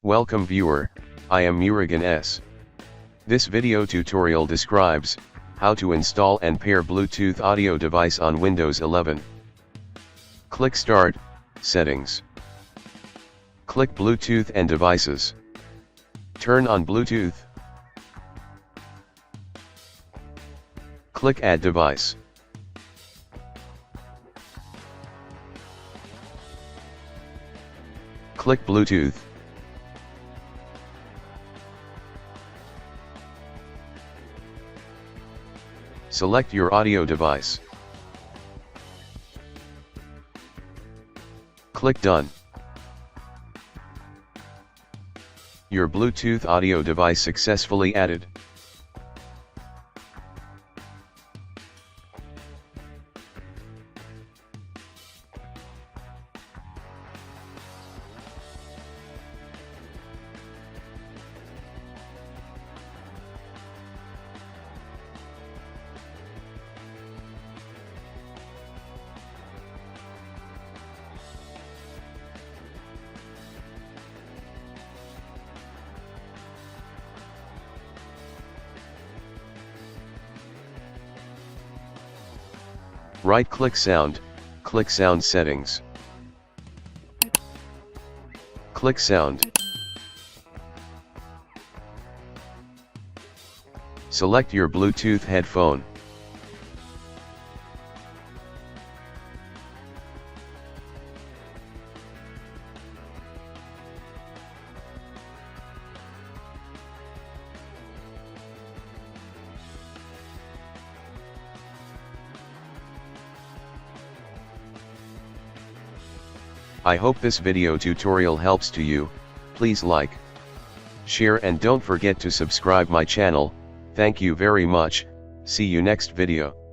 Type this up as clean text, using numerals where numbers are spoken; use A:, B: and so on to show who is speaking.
A: Welcome viewer, I am Murugan S. This video tutorial describes how to install and pair Bluetooth audio device on Windows 11. Click Start, Settings. Click Bluetooth and Devices. Turn on Bluetooth. Click Add Device. Click Bluetooth. Select your audio device. Click Done. Your Bluetooth audio device successfully added. Right-click Sound, click Sound Settings. Click Sound. Select your Bluetooth headphone. I hope this video tutorial helps to you. Please like, share and don't forget to subscribe my channel. Thank you very much. See you next video.